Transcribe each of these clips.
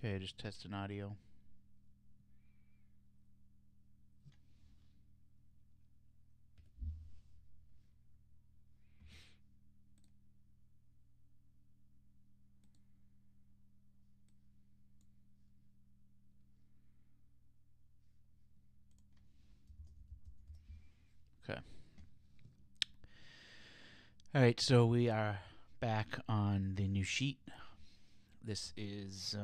Okay, just testing audio. Okay. All right, so we are back on the new sheet. This is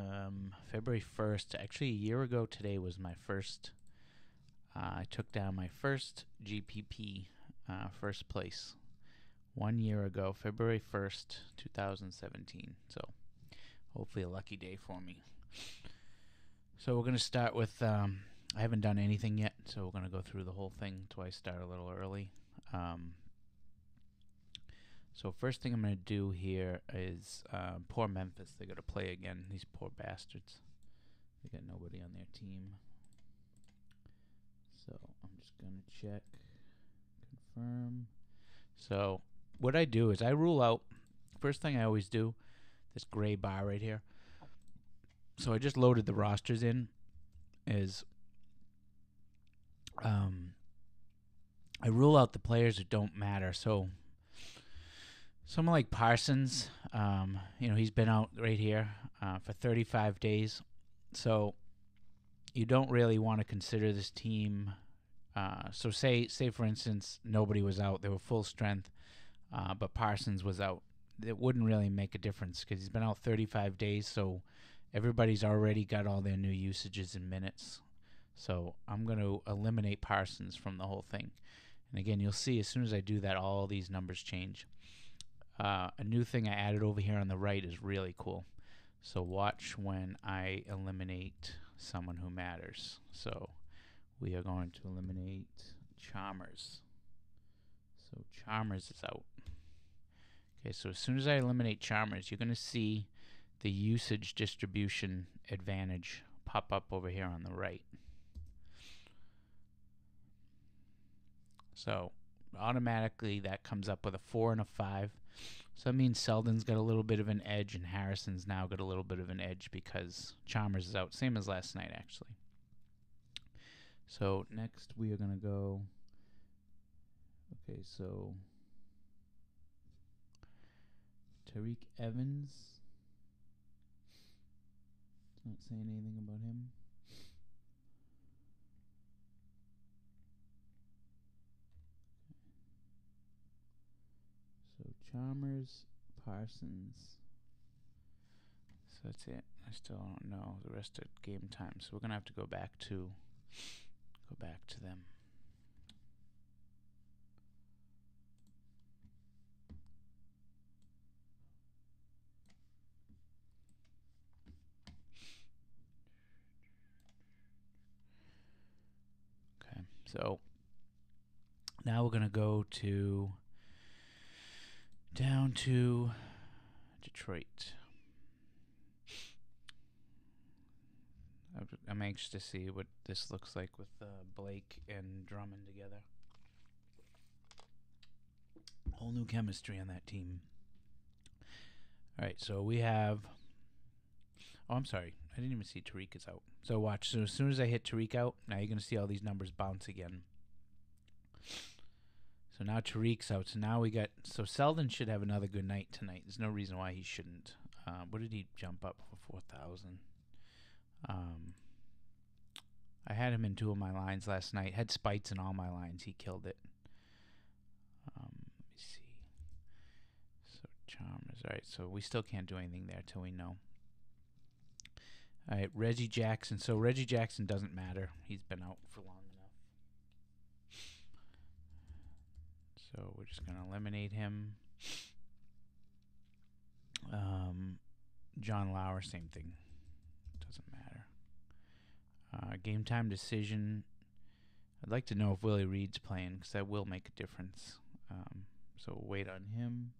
February 1st. Actually, a year ago today was my first. I took down my first GPP, first place. 1 year ago, February 1st, 2017. So hopefully a lucky day for me. So we're going to start with, I haven't done anything yet, so we're going to go through the whole thing until I start a little early. So first thing I'm going to do here is poor Memphis. They got to play again. These poor bastards. They got nobody on their team. So I'm just going to check, confirm. So what I do is I rule out, first thing I always do, this gray bar right here. So I just loaded the rosters in is I rule out the players that don't matter. So someone like Parsons, he's been out right here for 35 days. So you don't really want to consider this team. So say for instance, nobody was out. They were full strength, but Parsons was out. It wouldn't really make a difference because he's been out 35 days. So everybody's already got all their new usages in minutes. So I'm going to eliminate Parsons from the whole thing. And again, you'll see as soon as I do that, all these numbers change. A new thing I added over here on the right is really cool. So watch when I eliminate someone who matters. So we are going to eliminate Chalmers. So Chalmers is out. Okay, so as soon as I eliminate Chalmers, you're going to see the usage distribution advantage pop up over here on the right. So automatically that comes up with a 4 and a 5. So that means Selden's got a little bit of an edge and Harrison's now got a little bit of an edge because Chalmers is out. Same as last night, actually. So next we are going to go, okay, so Tariq Evans. Not saying anything about him. So Chalmers, Parsons. So that's it. I still don't know the rest of game time. So we're gonna have to go back to them. Okay. So now we're gonna go down to Detroit. I'm anxious to see what this looks like with Blake and Drummond together. Whole new chemistry on that team. All right, so we have. Oh, I'm sorry. I didn't even see Tariq is out. So watch. So as soon as I hit Tariq out, now you're going to see all these numbers bounce again. So now Tariq's out. So now we got. So Selden should have another good night tonight. There's no reason why he shouldn't. What did he jump up for 4,000? I had him in 2 of my lines last night. Had Spites in all my lines. He killed it. Let me see. So Chalmers. All right. So we still can't do anything there till we know. All right, Reggie Jackson. So Reggie Jackson doesn't matter. He's been out for long enough. So we're just going to eliminate him. John Lauer, same thing. Doesn't matter. Game time decision. I'd like to know if Willie Reed's playing because that will make a difference. So we'll wait on him.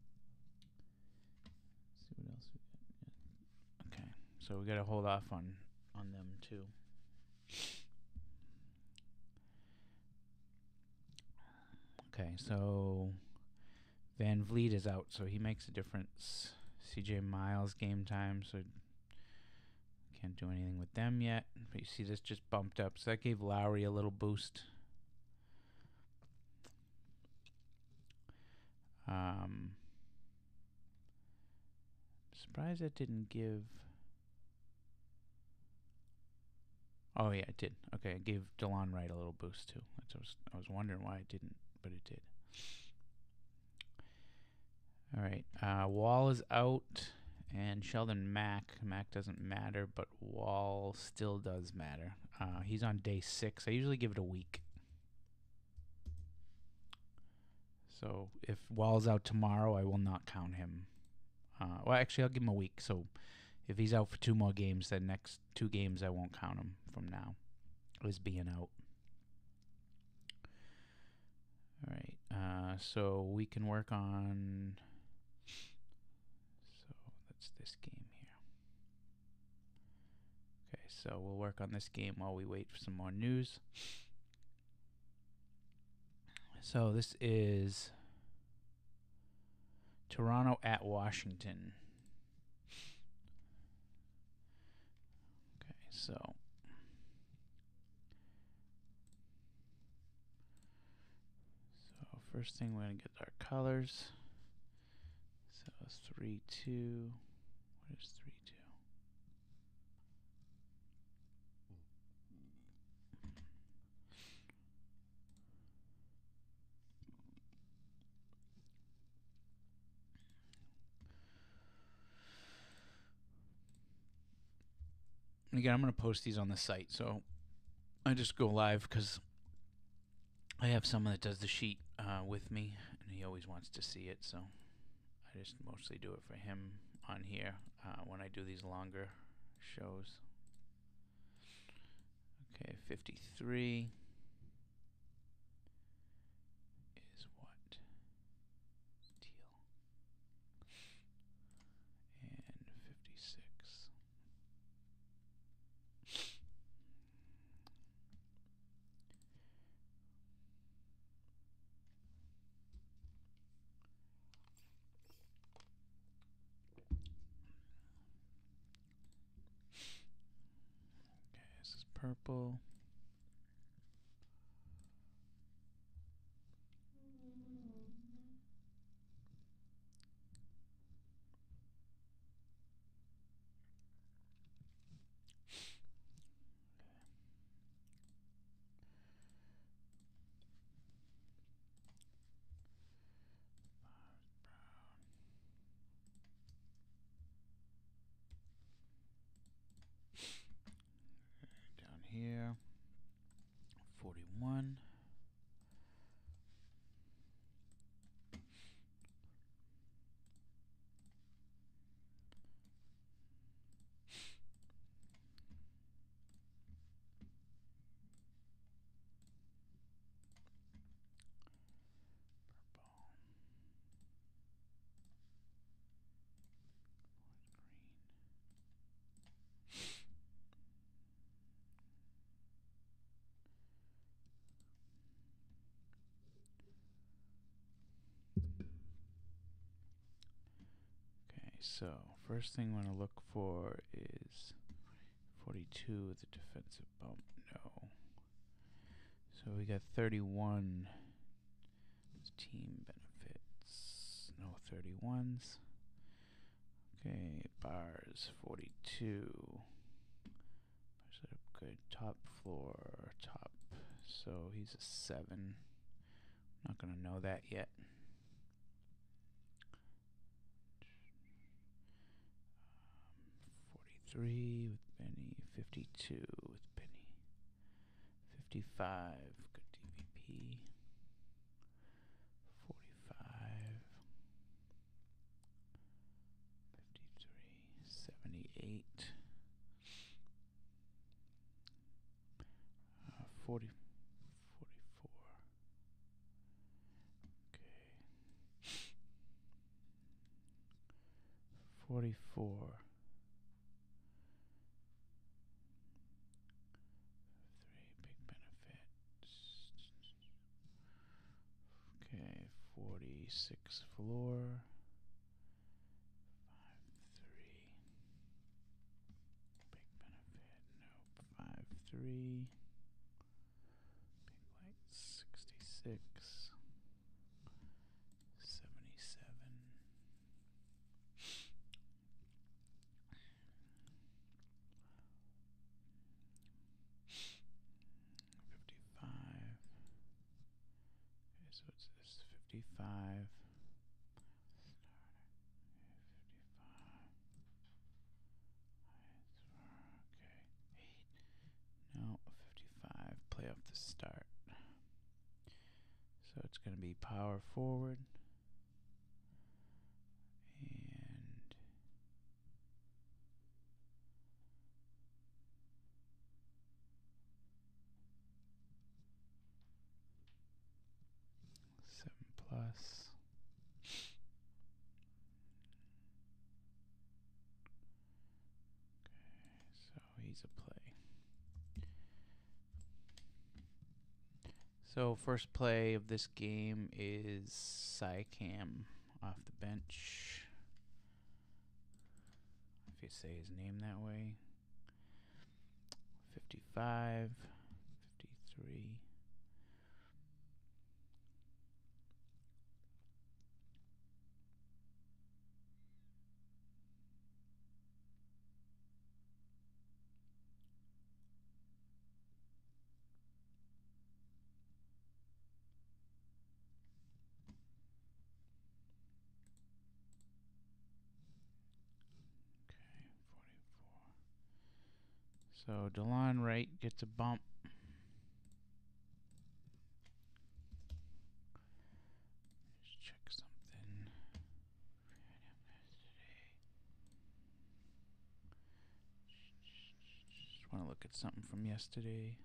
Let's see what else we got. Okay, so we got to hold off on them too. Okay, so Van Vliet is out, so he makes a difference. CJ Miles game time, so Can't do anything with them yet. But you see this just bumped up. So that gave Lowry a little boost. Surprised it didn't give... Oh yeah, it did. Okay, it gave DeLon Wright a little boost too. I was wondering why it didn't, but it did. All right, Wall is out, and Sheldon Mack. Mack doesn't matter, but Wall still does matter. He's on day 6. I usually give it a week. So if Wall's out tomorrow, I will not count him. Well, actually, I'll give him a week. So if he's out for 2 more games, the next 2 games I won't count him from now as being out. All right, so we can work on... So that's this game here. Okay, so we'll work on this game while we wait for some more news. So this is Toronto at Washington. Okay, so first thing we're going to get our colors. So 3-2. What is 3-2? Again, I'm going to post these on the site, so I just go live because I have someone that does the sheet with me, and he always wants to see it, so I just mostly do it for him on here when I do these longer shows. Okay, 53 is what? Teal. And 56. This is purple. Down here, 41. So first thing I want to look for is 42 with a defensive bump. No. So we got 31 team benefits. No 31s. Okay, bars 42. Bars are good. Top floor, top. So he's a 7. Not gonna know that yet. 43 with Benny, 52 with Benny, 55, good DVP, 45, 53, 78, 40, 44, okay, 44. Okay, 46 floor. 5-3. Big 53. Big light 66. 77. 55. Okay, so it's this 55. 55. Play off the start. So it's going to be power forward. And plus. So he's a play. So first play of this game is Sycam off the bench. If you say his name that way. 55, 53. So DeLon Wright gets a bump. Let's check something. Just want to look at something from yesterday.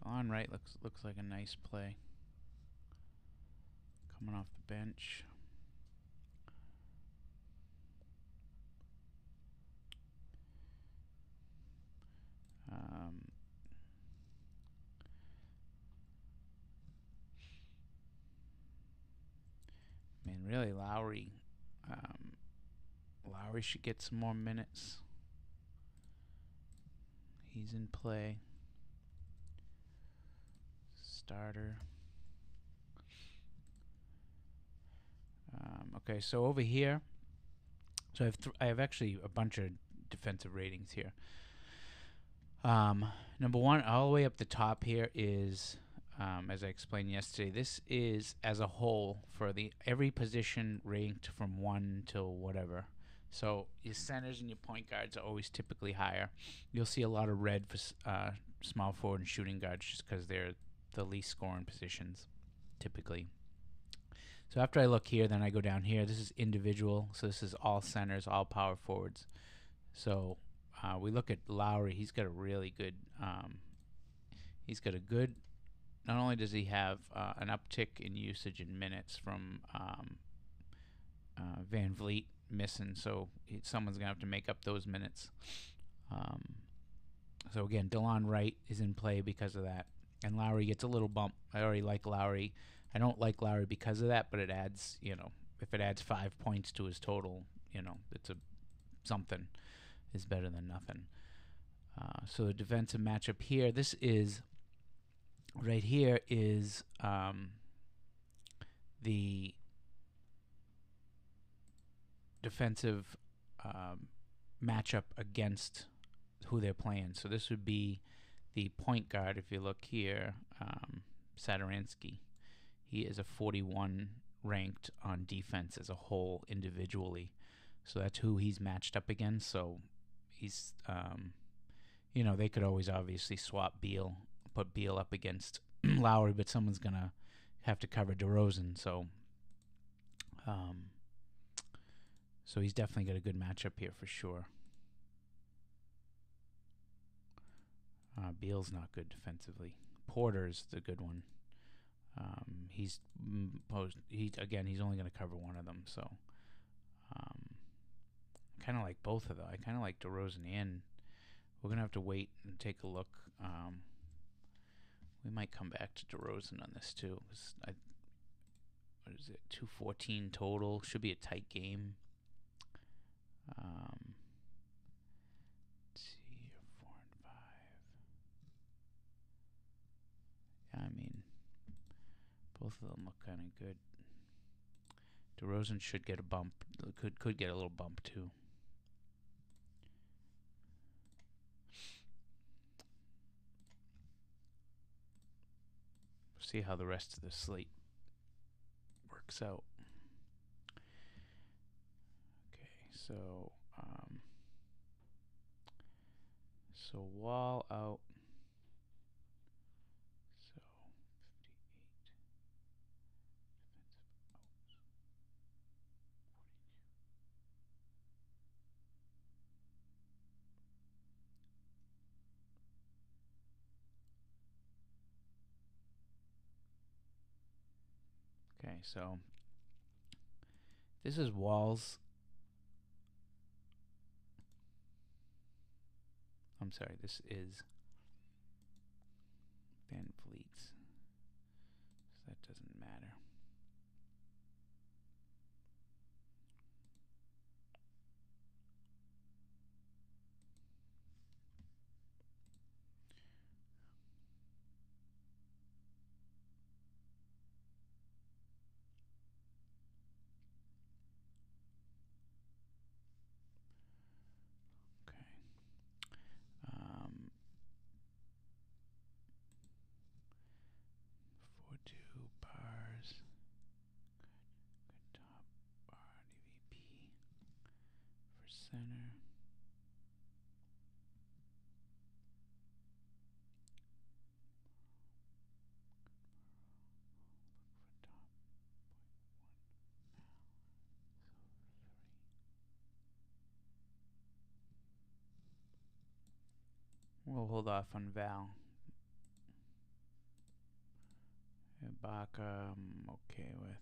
DeLon Wright looks like a nice play. Coming off the bench. I mean, really, Lowry should get some more minutes. He's in play. Starter. Okay, so over here, so I have actually a bunch of defensive ratings here. Number one, all the way up the top here is, as I explained yesterday, this is as a whole for every position ranked from 1 till whatever. So your centers and your point guards are always typically higher. You'll see a lot of red for small forward and shooting guards just because they're the least scoring positions typically. So after I look here, then I go down here. This is individual. So this is all centers, all power forwards. So we look at Lowry. He's got a really good. Not only does he have an uptick in usage in minutes from Van Vliet missing, so someone's gonna have to make up those minutes. So again, DeLon Wright is in play because of that, and Lowry gets a little bump. I already like Lowry. I don't like Lowry because of that, but it adds, if it adds 5 points to his total, it's something is better than nothing. So the defensive matchup here, this is right here is the defensive matchup against who they're playing. So this would be the point guard. If you look here, Sadaransky. He is a 41 ranked on defense as a whole individually. So that's who he's matched up against. So he's, they could always obviously swap put Beal up against Lowry, but someone's going to have to cover DeRozan. So he's definitely got a good matchup here for sure. Beal's not good defensively. Porter's the good one. He's he's only going to cover one of them, so I kind of like both of them. I kind of like DeRozan and we're going to have to wait and take a look. We might come back to DeRozan on this too. What is it? 214 total. Should be a tight game. Let's see, 4 and 5. Yeah, I mean, both of them look kind of good. DeRozan should get a bump. Could get a little bump too. See how the rest of the slate works out. Okay, so Wall out. So 58 defensive out. Okay, so this is Wall's. I'm sorry, this is Van Vliet's. So that doesn't matter. Okay. 4-2 bars. Good top bar DVP for center. We'll hold off on Val. Ibaka, I'm okay with.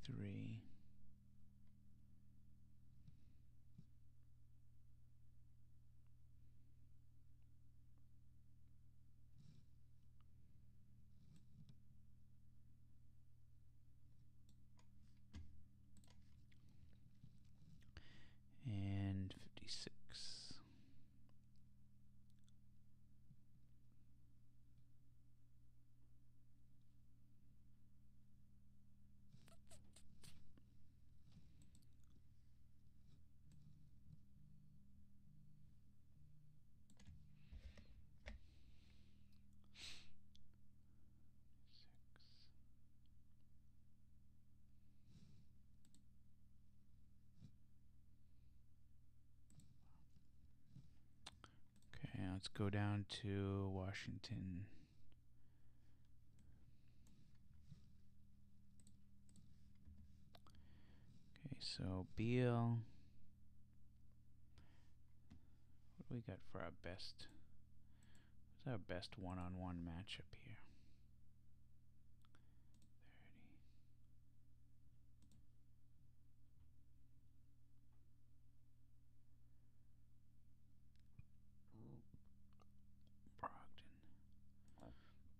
53. And 56. Okay, let's go down to Washington. Okay, so Beal. What do we got for our best? What's our best one-on-one matchup here? 30. Brogdon. Westbrook.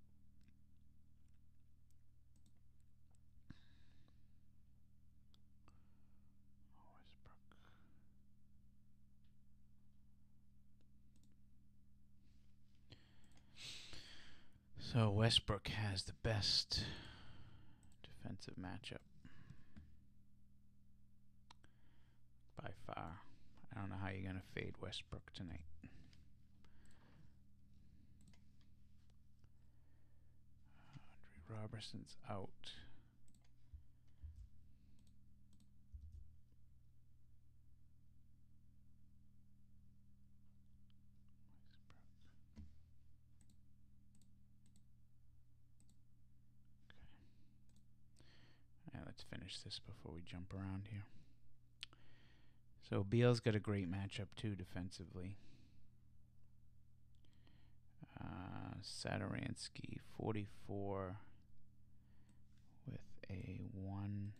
So Westbrook has the best defensive matchup by far. I don't know how you're going to fade Westbrook tonight. Andre Robertson's out. Let's finish this before we jump around here. So Beal's got a great matchup too defensively. Sadaransky, 44 with a 1.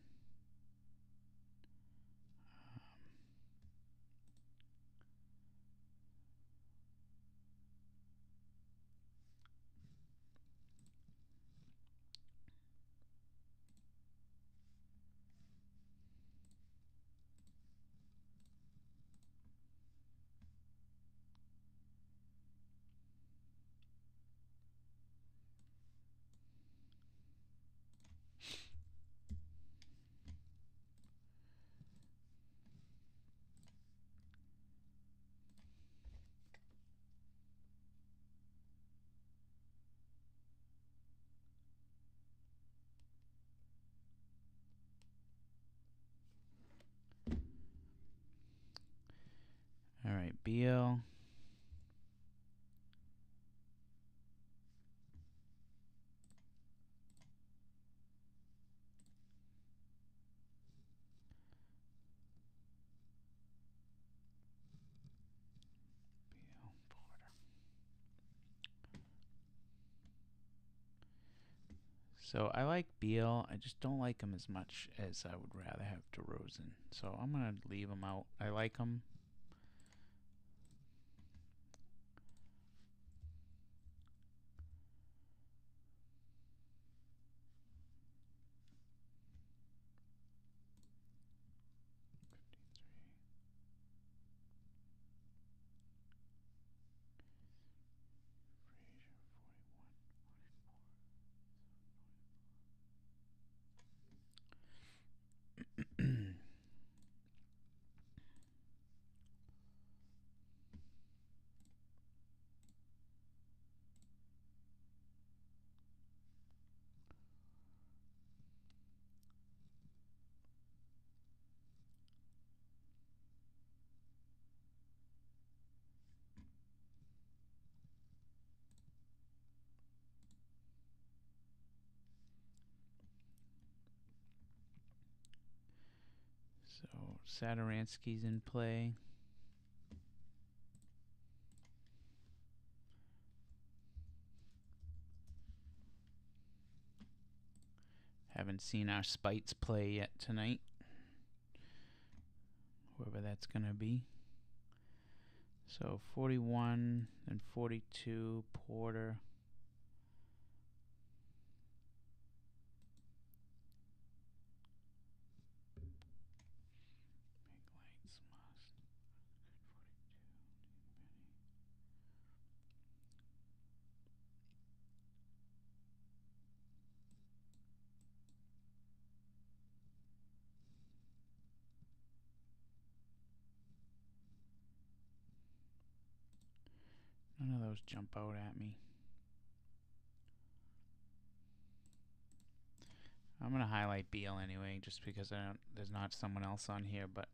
All right, Beal. So I like Beal. I just don't like him as much as I would rather have DeRozan. So I'm going to leave him out. I like him. So Sadaransky's in play. Haven't seen our Spites play yet tonight. Whoever that's going to be. So 41 and 42, Porter. None of those jump out at me. I'm going to highlight Beal anyway, just because there's not someone else on here, but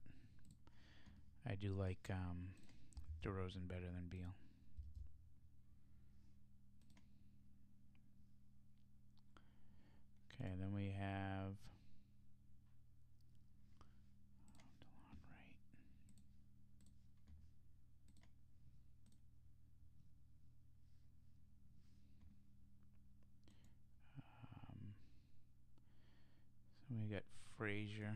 I do like DeRozan better than Beal. Okay, then we have DeLon Wright. So we got Frazier.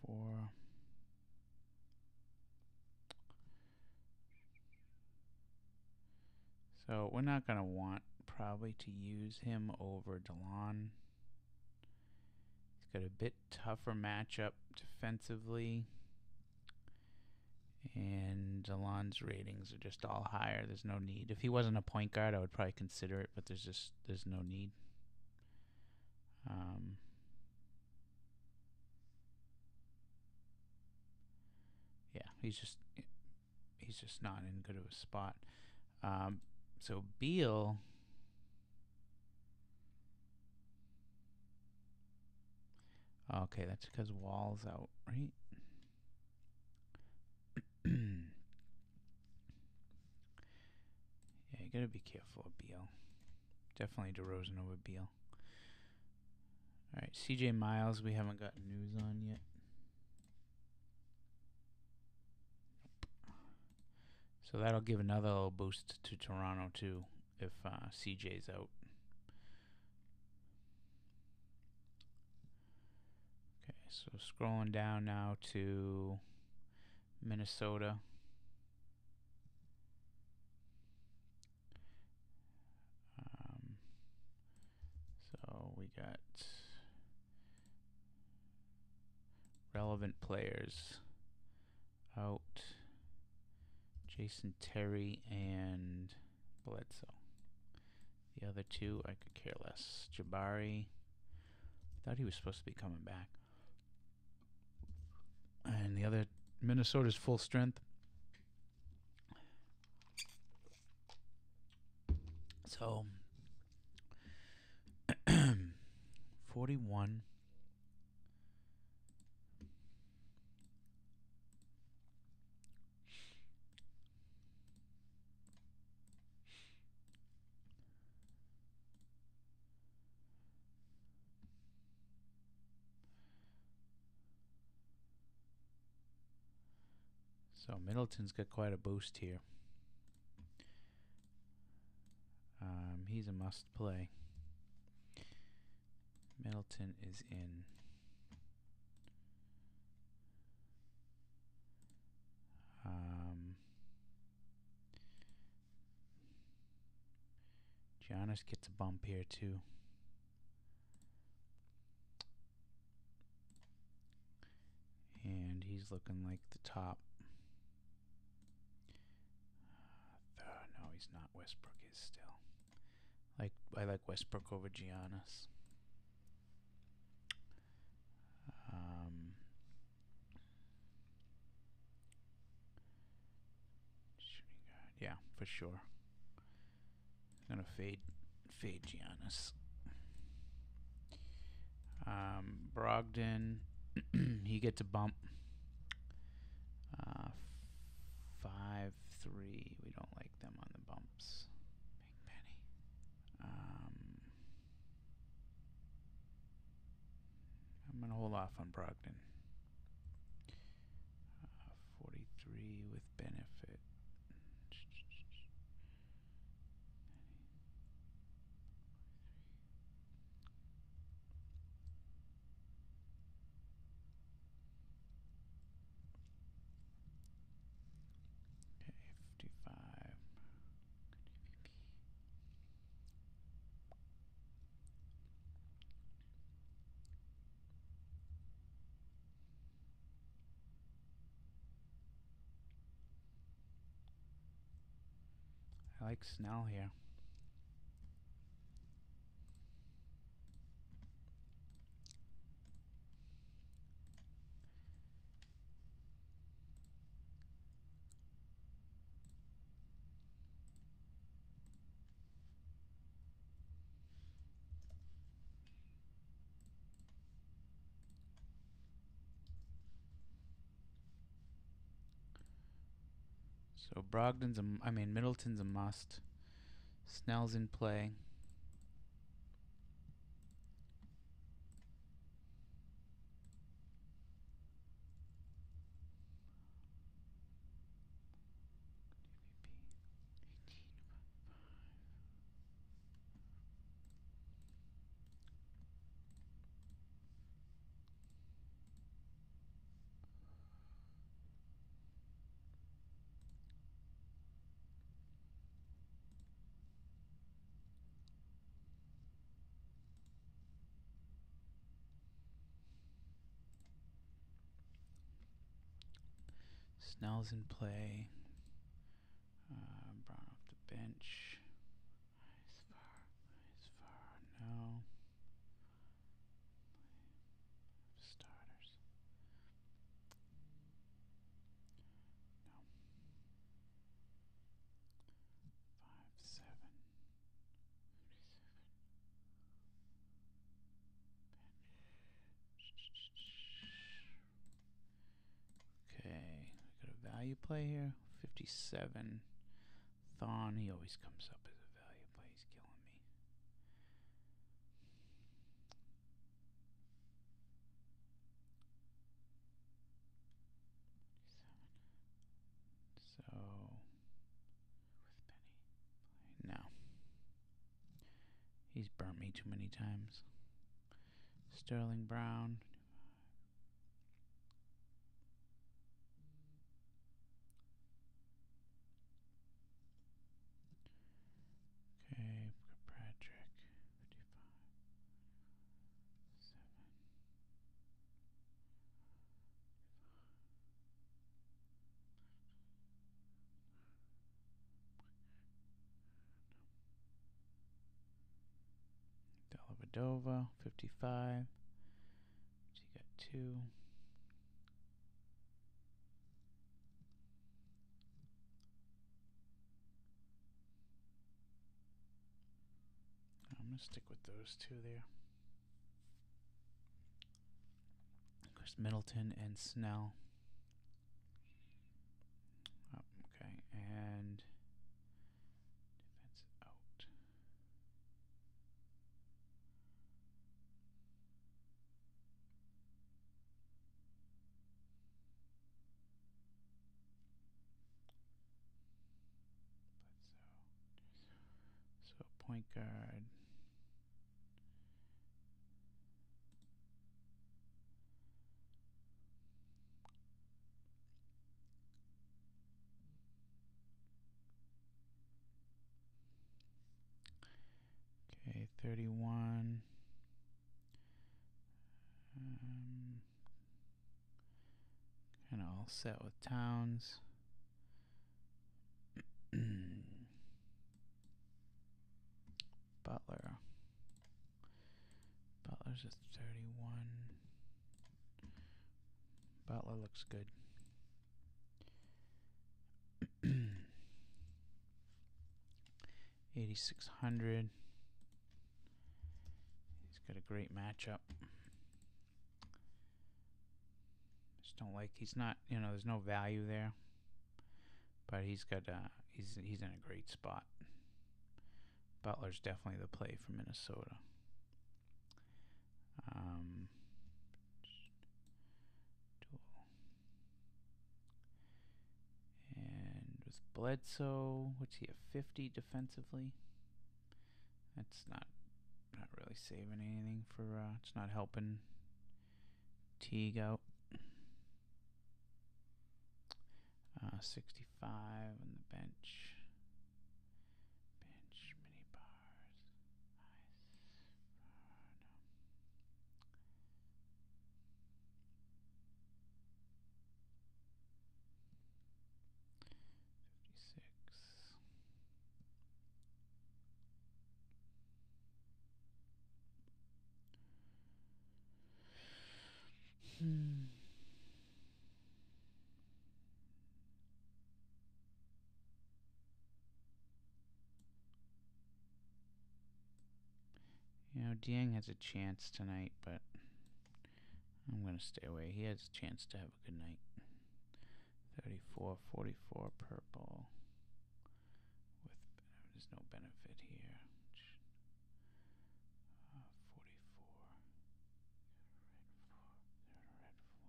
4-4. So we're not going to want probably to use him over DeLon. He's got a bit tougher matchup defensively. And DeLon's ratings are just all higher. There's no need. If he wasn't a point guard, I would probably consider it, but there's no need. Yeah, he's just not in good of a spot. So Beal. Okay, that's because Wall's out, right? Yeah, you gotta be careful of Beal. Definitely DeRozan over Beal. All right, CJ Miles, we haven't gotten news on yet. So that'll give another little boost to Toronto too if CJ's out. Okay, so scrolling down now to Minnesota. So we got relevant players out. Jason Terry and Bledsoe. The other two, I could care less. Jabari, thought he was supposed to be coming back. And the other, Minnesota's full strength. So, 41. So Middleton's got quite a boost here. He's a must play. Middleton is in. Giannis gets a bump here too. And he's looking like the top. No, he's not. Westbrook is still. I like Westbrook over Giannis. Yeah, for sure. I'm gonna fade Giannis. Brogdon, he gets a bump. 5-3. We don't like them on the bumps. Big penny. I'm gonna hold off on Brogdon. 43 with benefit. I like Snell here. So Middleton's a must. Snell's in play. Snell's in play. Brown off the bench. As far. No. Starters. No. 5-7. Okay, we got a value play here. 57. Thon, he always comes up as a value play. He's killing me. So too many times. Sterling Brown. Okay, Patrick. 55. 7. Dellavedova, 55. So you got 2. I'm going to stick with those 2 there. Of course, Middleton and Snell. Oh, okay, and defense out. So point guard. Okay, 31. Kind of all set with Towns. Butler. Butler's a 31. Butler looks good. 8,600. He's got a great matchup. Just don't like, he's not, there's no value there, but he's got he's in a great spot. Butler's definitely the play for Minnesota. And with Bledsoe, what's he, a 50 defensively? That's not really saving anything for, it's not helping Teague out. 65 on the bench. Bench, mini bars. Nice. 56. Dieng has a chance tonight, but I'm going to stay away. He has a chance to have a good night. 34, 44 purple. There's no benefit here. 44. Red floor. 6.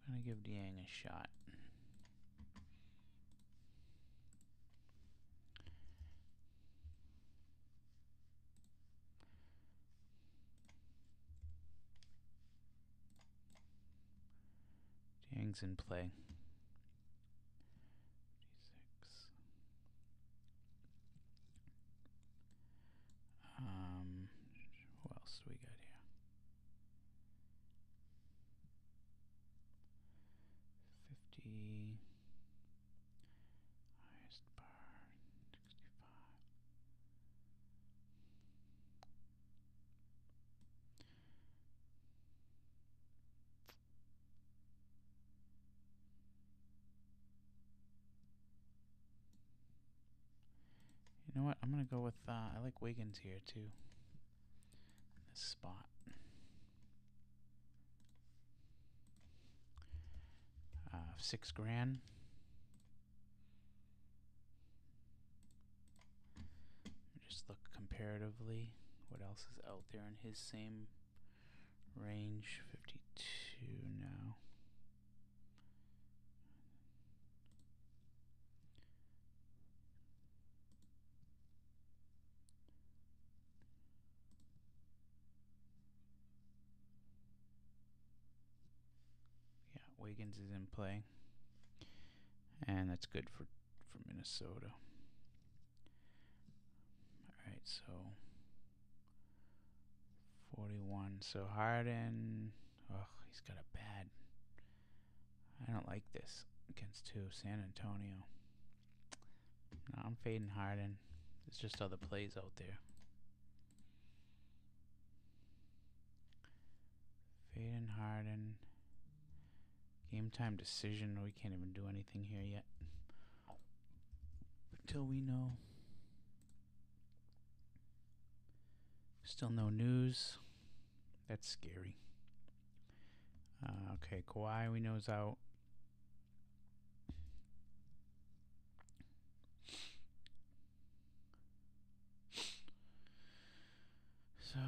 I'm going to give Dieng a shot. Dieng's in play. 56. Who else do we got here? 50. Highest bar. 65. You know what? I'm going to go with, I like Wiggins here too. This spot. 6 grand. Just look comparatively what else is out there in his same range. 52 now. Yeah, Wiggins is in play, and that's good for Minnesota. All right, so 41. So Harden, oh, he's got a bad. I don't like this against San Antonio. No, I'm fading Harden. There's just other plays out there. Fading Harden. Game time decision. We can't even do anything here yet. Until we know. Still no news. That's scary. Okay, Kawhi we know is out. So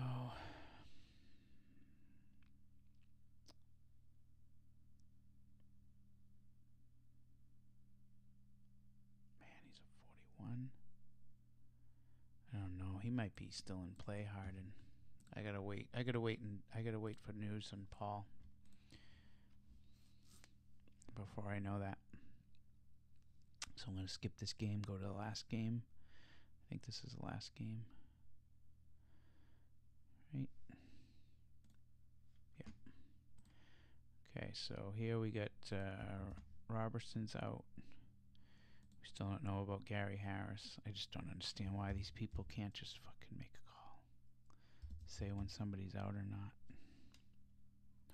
man, he's a 41. I don't know. He might be still in play, Harden. I gotta wait. I gotta wait for news on Paul before I know that. So I'm gonna skip this game. Go to the last game. I think this is the last game. Right? Yeah. Okay. So here we got Robertson's out. We still don't know about Gary Harris. I just don't understand why these people can't just fucking make a call. Say when somebody's out or not.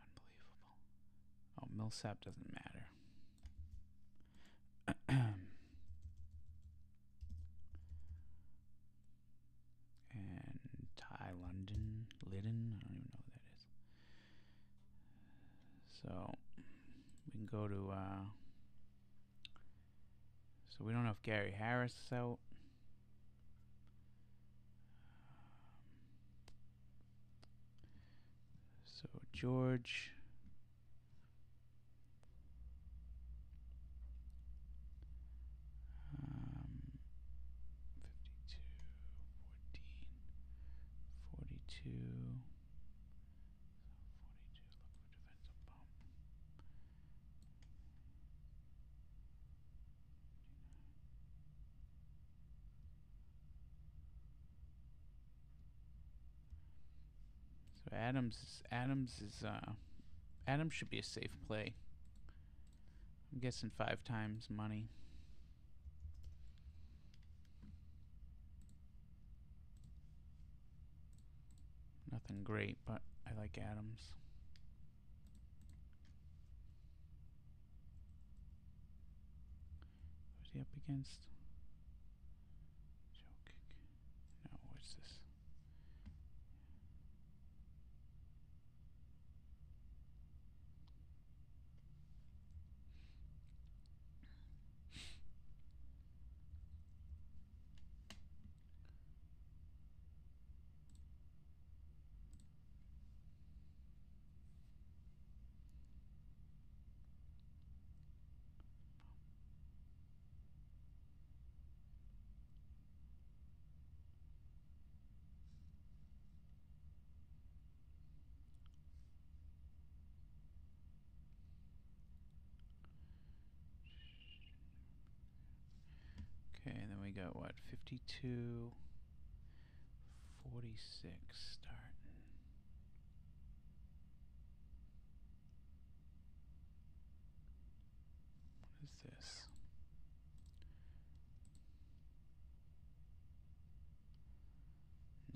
Unbelievable. Oh, Millsap doesn't matter. And Ty Lydon. I don't even know what that is. So we can go to so we don't know if Gary Harris is out. So George. Um, 52, 14, 42. 42, look for defensive bump. So Adams should be a safe play. I'm guessing 5 times money. Nothing great, but I like Adams. Who's he up against? Jokic. No, what's this? Okay, and then we got what? 52, 46 starting. What is this?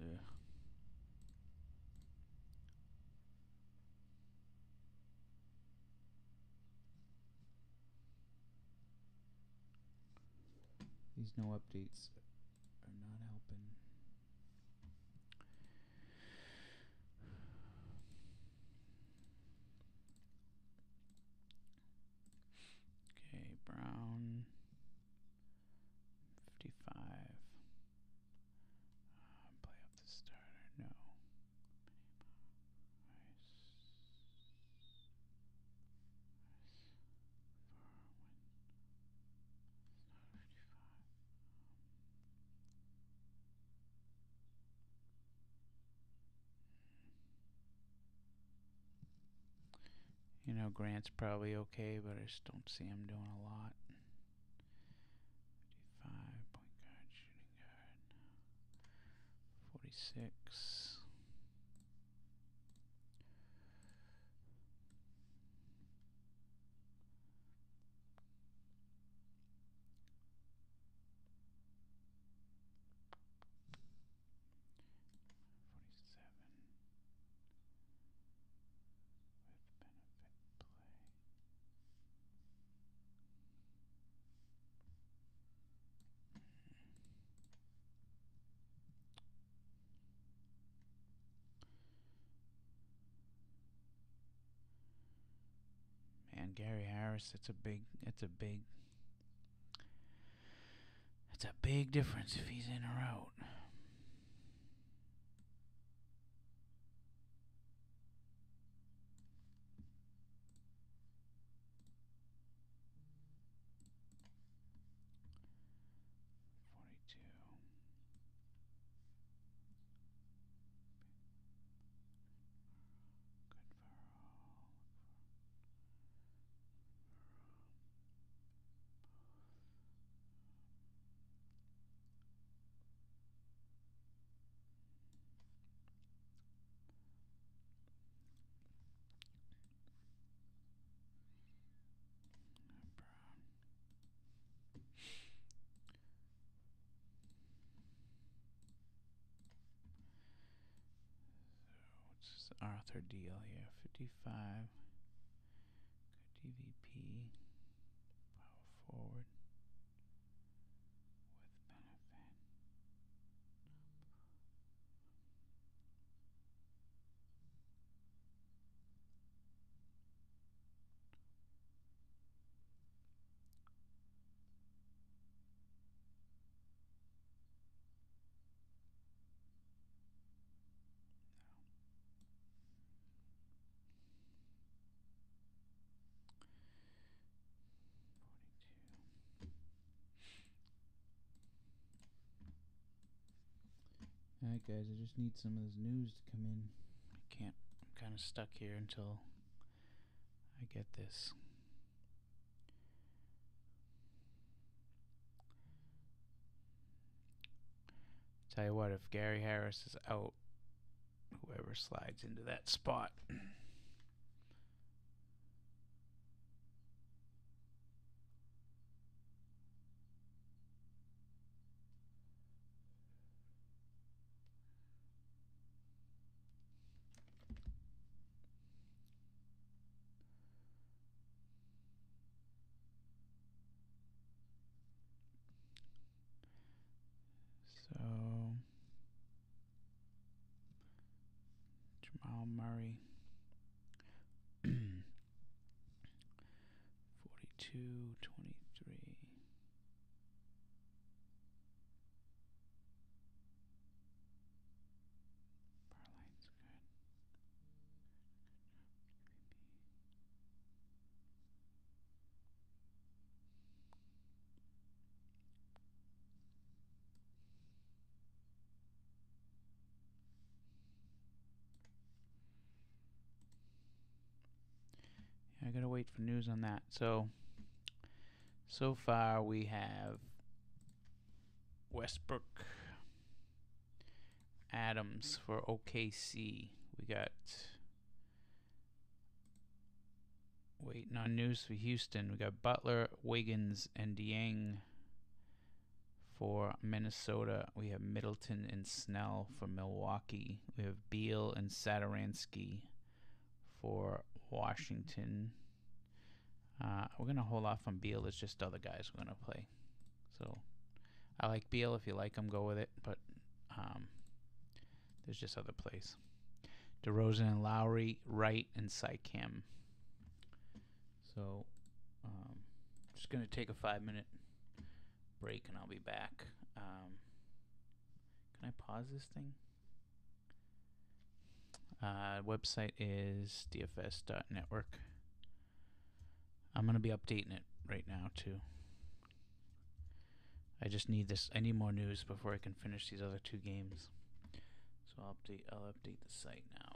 Ugh. These no updates are not helping. Grant's probably okay, but I just don't see him doing a lot. 55, point guard, shooting guard. 46. Man, Gary Harris, it's a big difference if he's in or out. Arthur deal here. 55. Good DVP. Power forward. With benefit. Alright guys, I just need some of this news to come in. I'm kind of stuck here until I get this. Tell you what, if Gary Harris is out, whoever slides into that spot. So Jamal Murray. 42, 23. Barline's good. Yeah, I gotta wait for news on that. So far we have Westbrook, Adams for OKC. We got waiting on news for Houston. We got Butler, Wiggins, and Dieng for Minnesota. We have Middleton and Snell for Milwaukee. We have Beal and Satoransky for Washington. We're going to hold off on Beal. It's just other guys we're going to play. So I like Beal. If you like him, go with it. But there's just other plays. DeRozan and Lowry, Wright, and Siakam. So just going to take a 5-minute break and I'll be back. Can I pause this thing? Website is dfs.network. I'm going to be updating it right now too. I just need this. I need more news before I can finish these other 2 games. So I'll update the site now.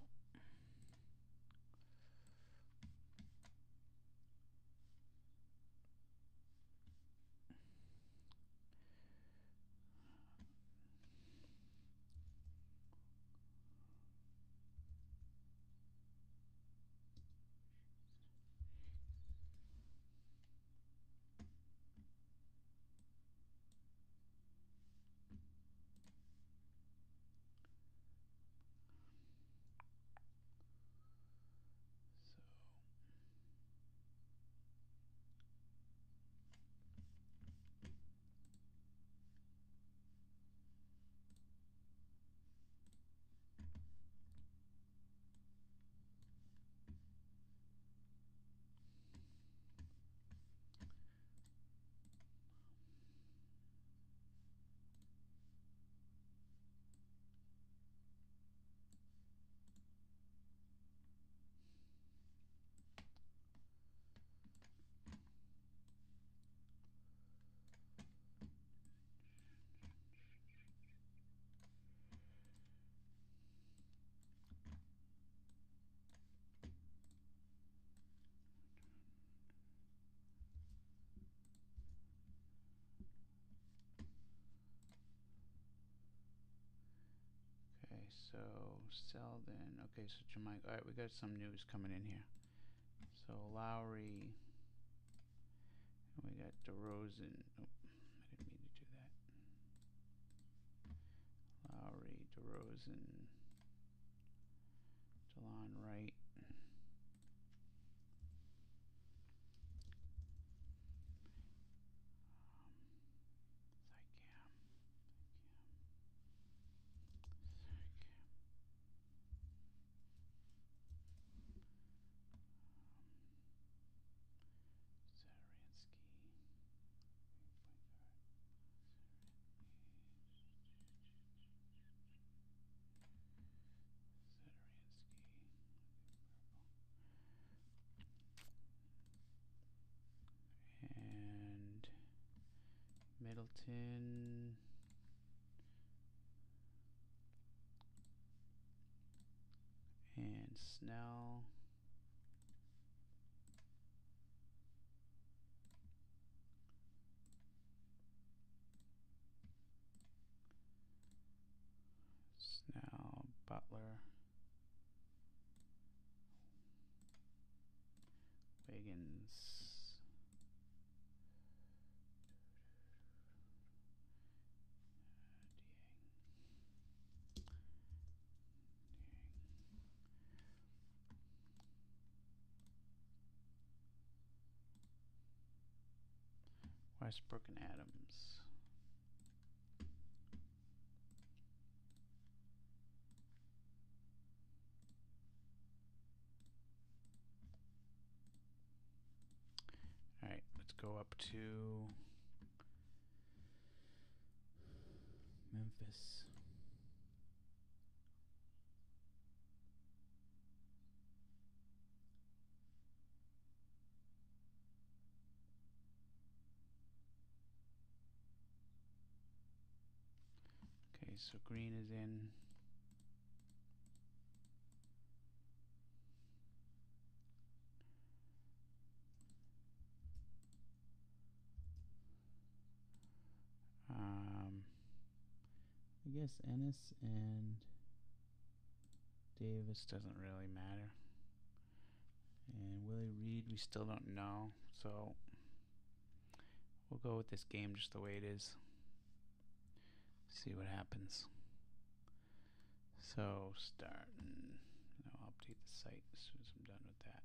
Selden. Okay, so Jamaica. All right, we got some news coming in here. So Lowry. We got DeRozan. Oh, I didn't mean to do that. Lowry, DeRozan, DeLon Wright. And Middleton. And Snell. Snell, Butler, Wiggins, Westbrook and Adams. All right, let's go up to Memphis. Okay, so Green is in. I guess Ennis and Davis doesn't really matter. And Willie Reed, we still don't know. So we'll go with this game just the way it is. See what happens. So starting, I'll update the site as soon as I'm done with that.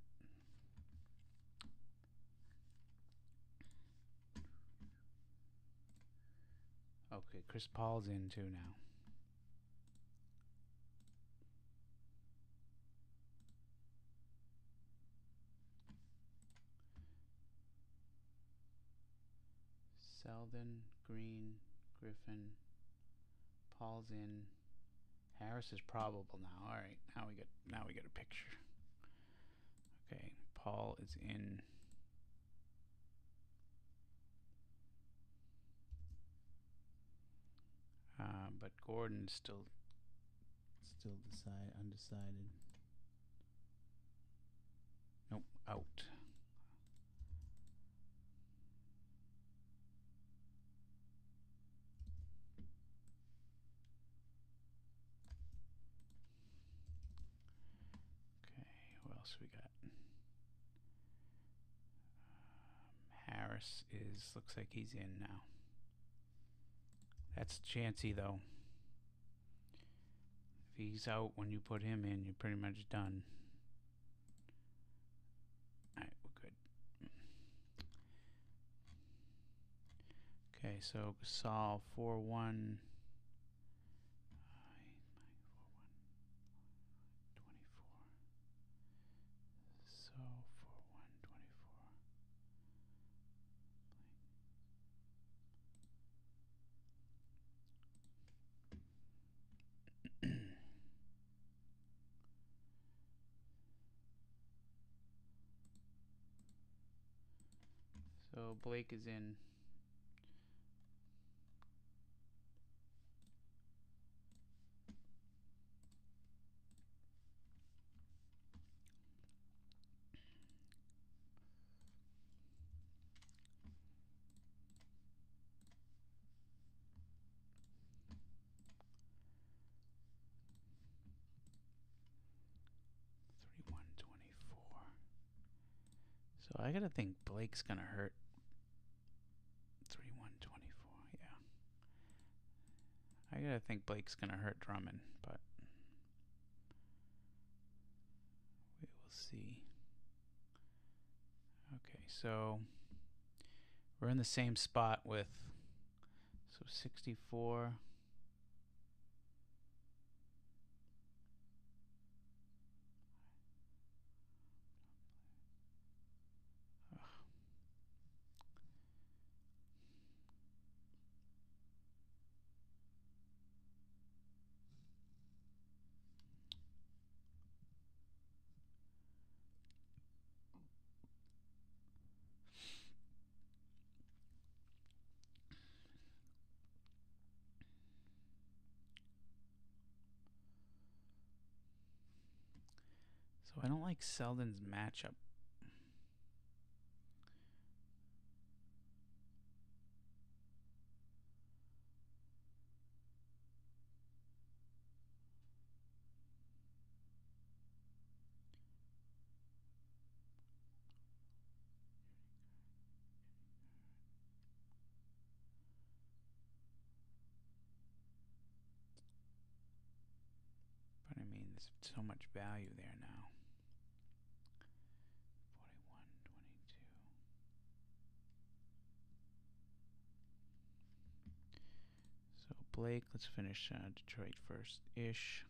Okay, Chris Paul's in too now. Selden, Green, Griffin, Paul's in. Harris is probable now. All right, now we get a picture. Okay, Paul is in. But Gordon's still undecided. Nope, out. Okay, who else we got? Harris looks like he's in now. That's chancy though. If he's out when you put him in, you're pretty much done. Alright, we're good. Okay, so Gasol 4-1. So 4-1, 24. So Blake is in. So I gotta think Blake's gonna hurt. 3-1-24. Yeah. I gotta think Blake's gonna hurt Drummond, but we will see. Okay, so we're in the same spot with 64. So I don't like Selden's matchup. But I mean, there's so much value there now. 41-22. So Blake, let's finish Detroit first-ish.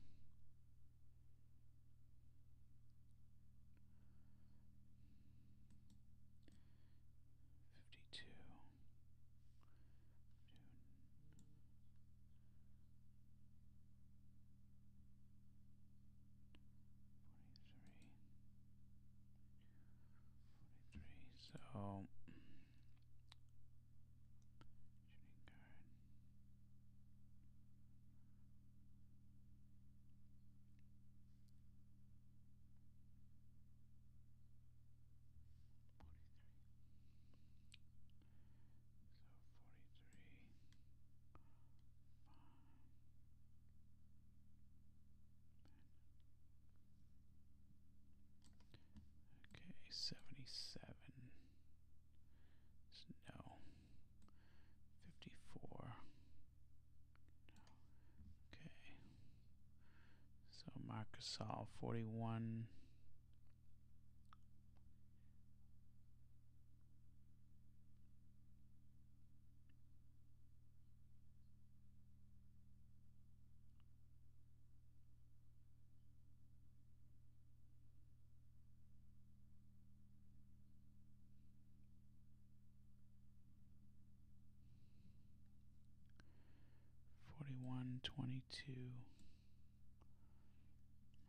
So okay, 77. No. 54. Okay. So Marcus All 41.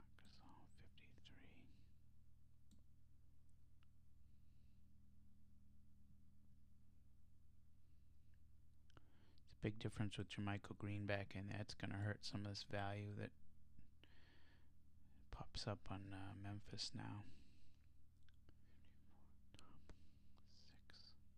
Marcus All 53. It's a big difference with Jermichael Green back in there. It's going to hurt some of this value that pops up on Memphis now. 6. 64.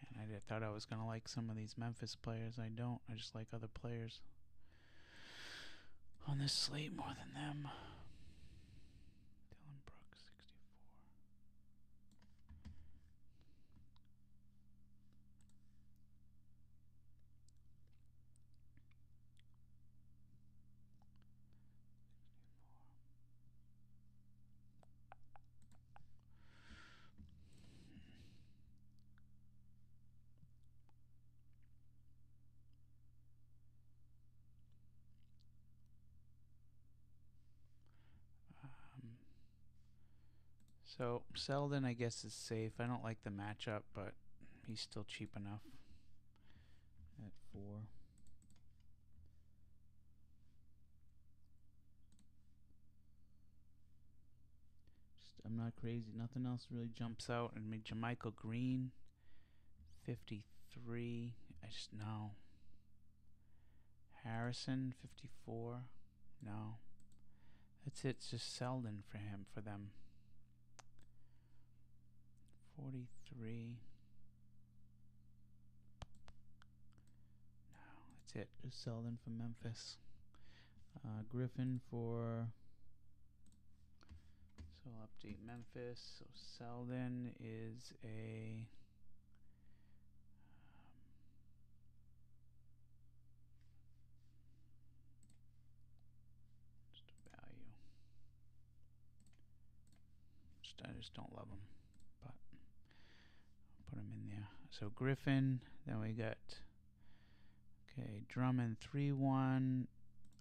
45. Yeah, just I thought I was going to like some of these Memphis players. I don't. I just like other players on this slate more than them. Dylan Brooks, 64. So Selden, I guess, is safe. I don't like the matchup, but he's still cheap enough at 4. I'm not crazy. Nothing else really jumps out. I mean, Jermichael Green, 53. I just no. Harrison, 54. No. That's it. It's just Selden for them. 43. No, that's it. Just Selden for Memphis. Griffin for. So I'll update Memphis. So Selden is a. Just a value. I just don't love him, but I'll put him in there. So Griffin. Then we got. Okay, Drummond 3-1.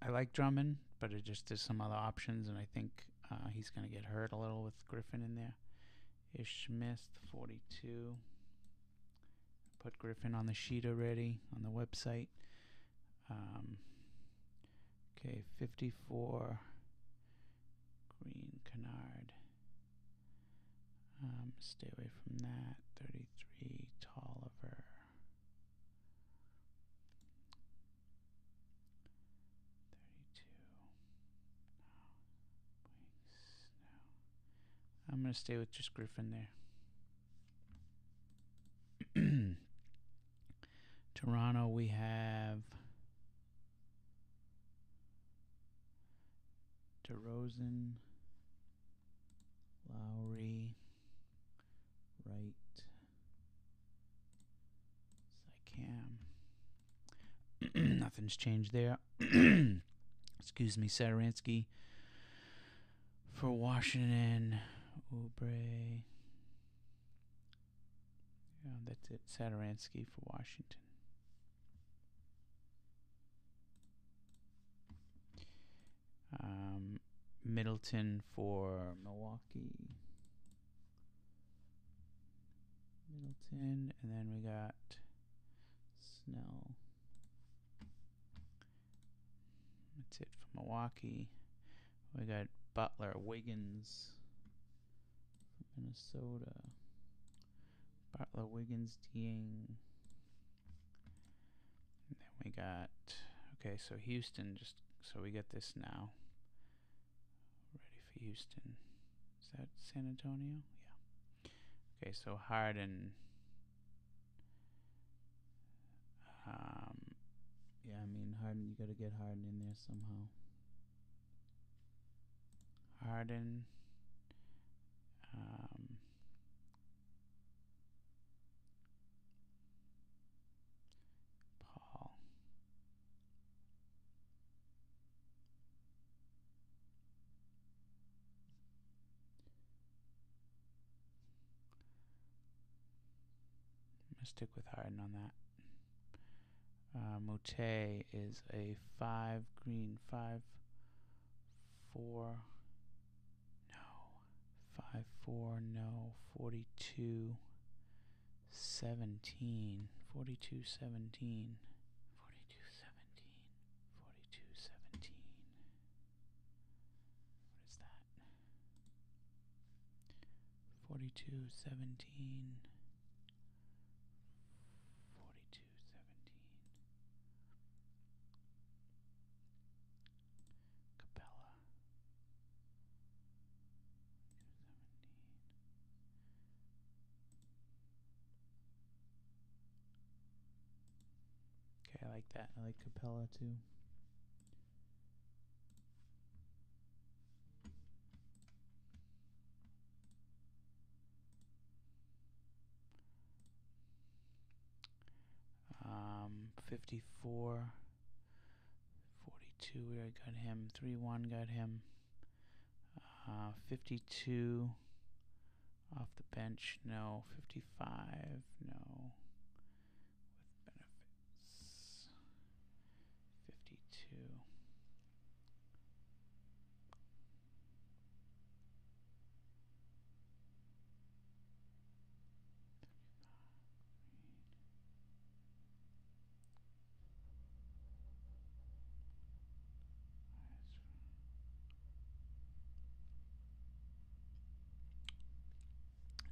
I like Drummond, but it just there's some other options, and I think he's going to get hurt a little with Griffin in there. Ish Smith, 42. Put Griffin on the sheet already on the website. Okay, 54. Green Kennard. Stay away from that. 33. Tolliver. I'm going to stay with just Griffin there. Toronto, we have DeRozan, Lowry, Wright, Sycam. Nothing's changed there. Excuse me, Satoransky for Washington. Oubre. Yeah, that's it. Satoransky for Washington. Middleton for Milwaukee. Middleton, and then we got Snell. That's it for Milwaukee. We got Butler, Wiggins from Minnesota. Butler, Wiggins, Dieng. And then we got, okay, so Houston, just so we get this now. Ready for Houston. Is that San Antonio? Yeah. Okay, so Harden. Yeah, I mean, Harden, you got to get Harden in there somehow. Harden. Paul. I'm going to stick with Harden on that. Moute is a 5 green, 5-4. No. 5-4, no. 42-17. 42-17. 42-17. 42-17. What is that? 42-17. I like that. I like Capella too. Um, 54, 42. We already got him. 3-1 got him. 52 off the bench. No. 55. No. With benefits. 52.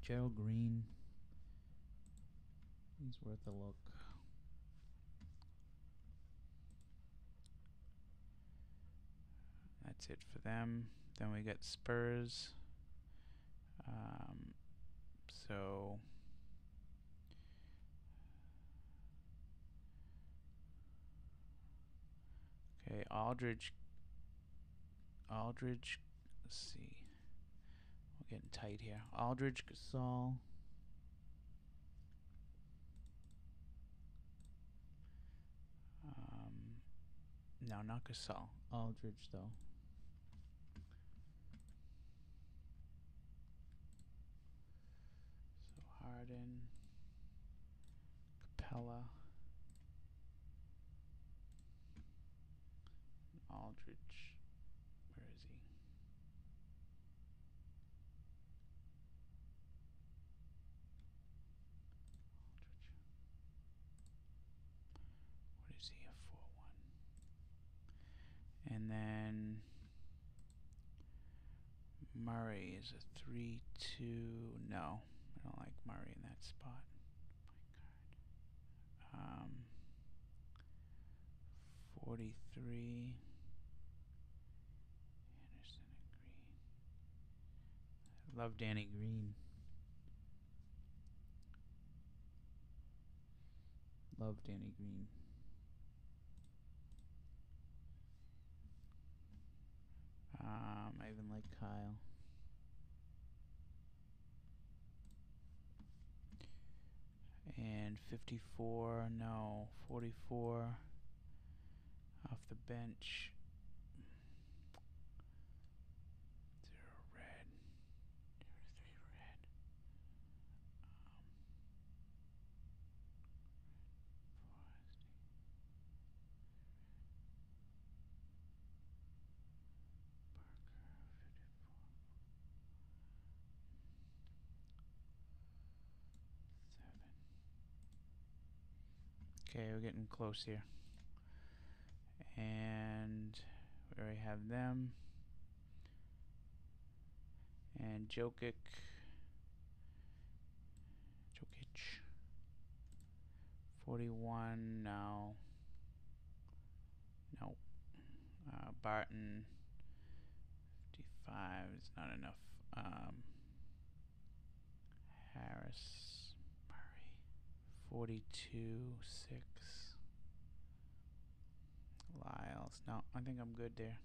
Gerald Green. He's worth a look. That's it for them. Then we got Spurs. So okay, Aldridge. Let's see. We're getting tight here. Aldridge, Gasol. No, not Gasol. Aldridge, though. So Harden, Capella, Aldridge. Where is he? Aldridge. What is he? A 4-1. And then Murray is a 3-2. No, I don't like Murray in that spot. My card. 43. Anderson and Green. I love Danny Green. Love Danny Green. I even like Kyle. And 54, no, 44 off the bench. 0 red. 3 red. Okay, we're getting close here. And we already have them. And Jokic. 41, no. Nope. Barton. 55 is not enough. Harris. Murray. 42, 6. Lyles. No, I think I'm good there.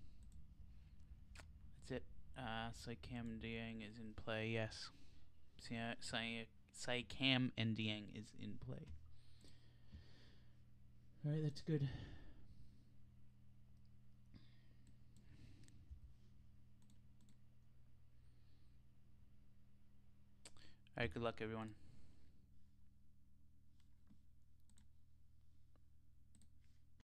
That's it. Sycam Dieng is in play. Yes. Sycam and Dieng is in play. Alright, that's good. Alright, good luck, everyone.